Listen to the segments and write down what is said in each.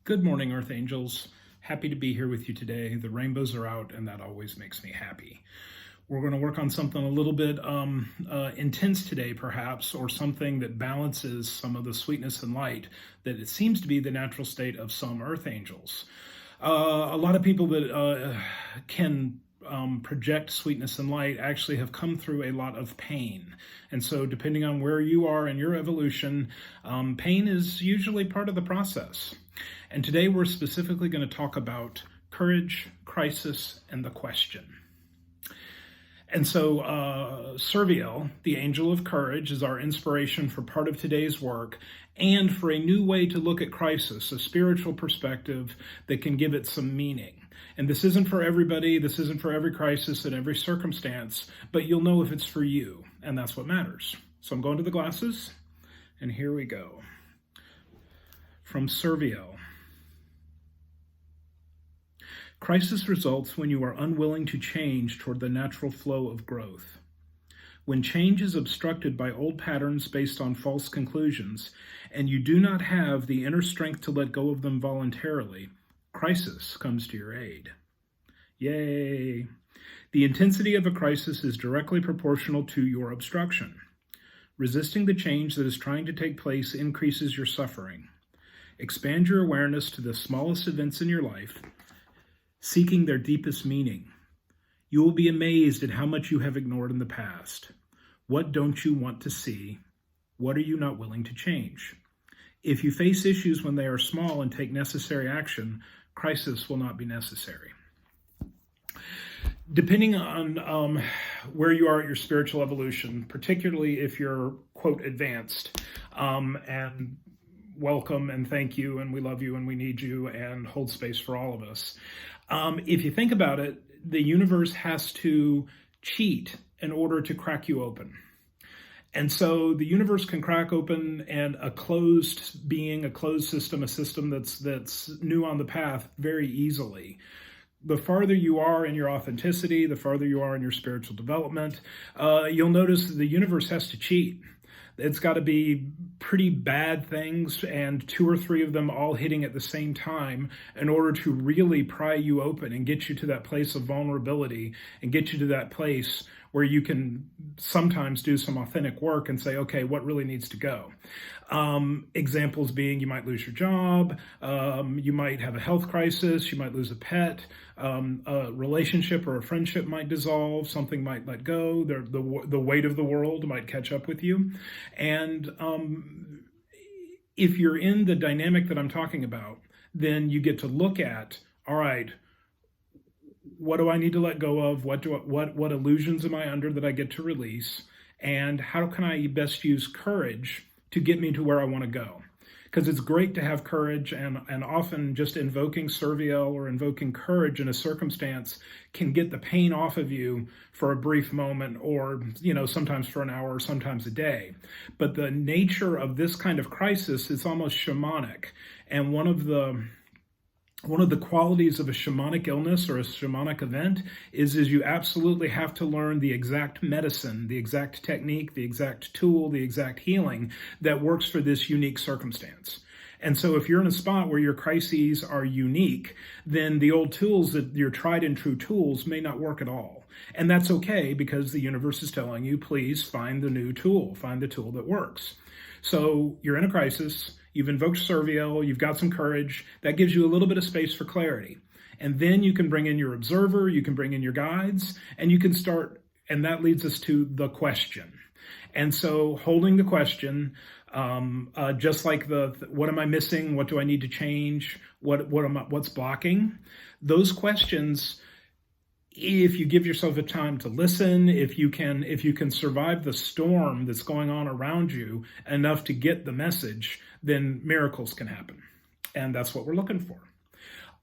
Good morning, Earth Angels. Happy to be here with you today. The rainbows are out, and that always makes me happy. We're going to work on something a little bit intense today, perhaps, or something that balances some of the sweetness and light that it seems to be the natural state of some Earth Angels. A lot of people that can project sweetness and light actually have come through a lot of pain. And so depending on where you are in your evolution, pain is usually part of the process. And today we're specifically going to talk about courage, crisis, and the question. And so Serviel, the angel of courage, is our inspiration for part of today's work and for a new way to look at crisis, a spiritual perspective that can give it some meaning. And this isn't for everybody, this isn't for every crisis and every circumstance, but you'll know if it's for you, and that's what matters. So I'm going to the glasses, and here we go. From Serviel. Crisis results when you are unwilling to change toward the natural flow of growth. When change is obstructed by old patterns based on false conclusions, and you do not have the inner strength to let go of them voluntarily, crisis comes to your aid. Yay! The intensity of a crisis is directly proportional to your obstruction. Resisting the change that is trying to take place increases your suffering. Expand your awareness to the smallest events in your life, seeking their deepest meaning. You will be amazed at how much you have ignored in the past. What don't you want to see? What are you not willing to change? If you face issues when they are small and take necessary action, crisis will not be necessary. Depending on where you are at your spiritual evolution, particularly if you're, quote, advanced, and welcome and thank you and we love you and we need you and hold space for all of us. If you think about it, the universe has to cheat in order to crack you open. And so the universe can crack open and a closed being, a closed system, a system that's new on the path very easily. The farther you are in your authenticity, the farther you are in your spiritual development, you'll notice that the universe has to cheat. It's got to be pretty bad things and 2 or 3 of them all hitting at the same time in order to really pry you open and get you to that place of vulnerability and get you to that place where you can sometimes do some authentic work and say, okay, what really needs to go? Examples being you might lose your job, you might have a health crisis, you might lose a pet, a relationship or a friendship might dissolve, something might let go, the weight of the world might catch up with you. And if you're in the dynamic that I'm talking about, then you get to look at, all right, what do I need to let go of? What illusions am I under that I get to release? And how can I best use courage to get me to where I want to go? Because it's great to have courage, and often just invoking Serviel or invoking courage in a circumstance can get the pain off of you for a brief moment, or sometimes for an hour, or sometimes a day. But the nature of this kind of crisis is almost shamanic, and one of the qualities of a shamanic illness or a shamanic event is you absolutely have to learn the exact medicine, the exact technique, the exact tool, the exact healing that works for this unique circumstance. And so if you're in a spot where your crises are unique, then the old tools, that your tried and true tools, may not work at all. And that's okay, because the universe is telling you, please find the new tool, find the tool that works. So you're in a crisis, you've invoked Serviel, you've got some courage, that gives you a little bit of space for clarity. And then you can bring in your observer, you can bring in your guides, and you can start, and that leads us to the question. And so holding the question, just like what am I missing? What do I need to change? What's blocking? Those questions, if you give yourself a time to listen, if you can survive the storm that's going on around you enough to get the message, then miracles can happen. And that's what we're looking for.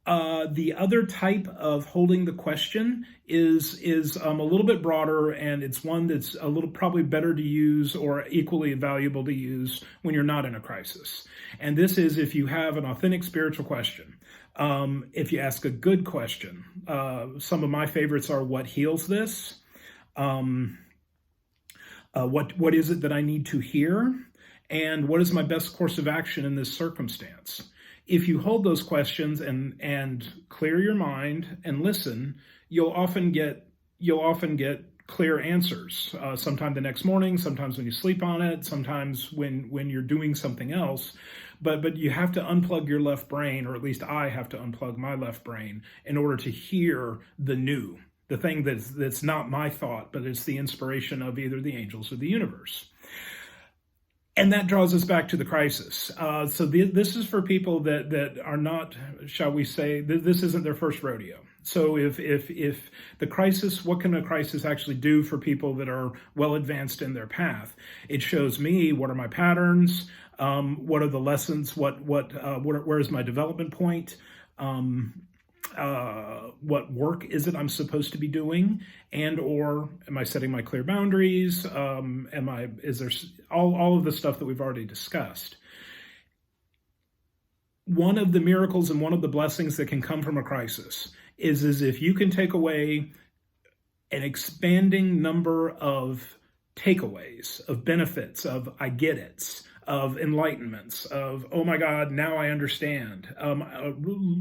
The other type of holding the question is a little bit broader, and it's one that's a little probably better to use or equally valuable to use when you're not in a crisis. And this is if you have an authentic spiritual question. If you ask a good question, some of my favorites are, what heals this? What is it that I need to hear? And what is my best course of action in this circumstance? If you hold those questions and clear your mind and listen, you'll often get clear answers. Sometime the next morning, sometimes when you sleep on it, sometimes when you're doing something else. But you have to unplug your left brain, or at least I have to unplug my left brain in order to hear the new, the thing that's not my thought, but it's the inspiration of either the angels or the universe. And that draws us back to the crisis. So this is for people that are not, shall we say, this isn't their first rodeo. So if the crisis, what can a crisis actually do for people that are well advanced in their path? It shows me what are my patterns, what are the lessons, where is my development point, what work is it I'm supposed to be doing, and or am I setting my clear boundaries? Is there all of the stuff that we've already discussed? One of the miracles and one of the blessings that can come from a crisis is if you can take away an expanding number of takeaways, of benefits, of I get it's, of enlightenments, of, oh my God, now I understand,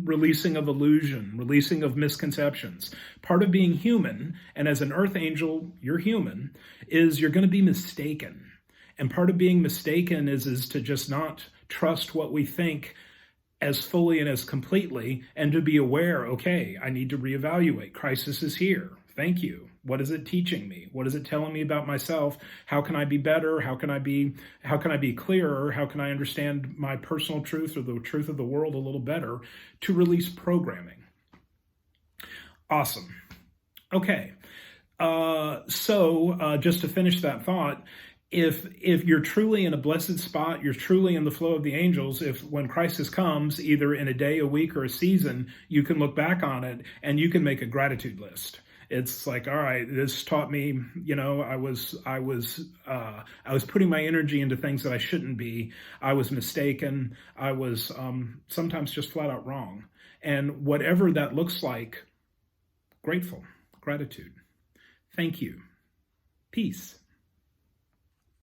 releasing of illusion, releasing of misconceptions. Part of being human, and as an earth angel, you're human, is you're going to be mistaken. And part of being mistaken is to just not trust what we think as fully and as completely, and to be aware, okay, I need to reevaluate. Crisis is here. Thank you. What is it teaching me? What is it telling me about myself? How can I be better? How can I be clearer? How can I understand my personal truth or the truth of the world a little better to release programming? Awesome. Okay. So just to finish that thought, if you're truly in a blessed spot, you're truly in the flow of the angels, if when crisis comes, either in a day, a week, or a season, you can look back on it and you can make a gratitude list. It's like, all right, this taught me, I was putting my energy into things that I shouldn't be. I was mistaken. I was sometimes just flat out wrong. And whatever that looks like, gratitude. Thank you. Peace.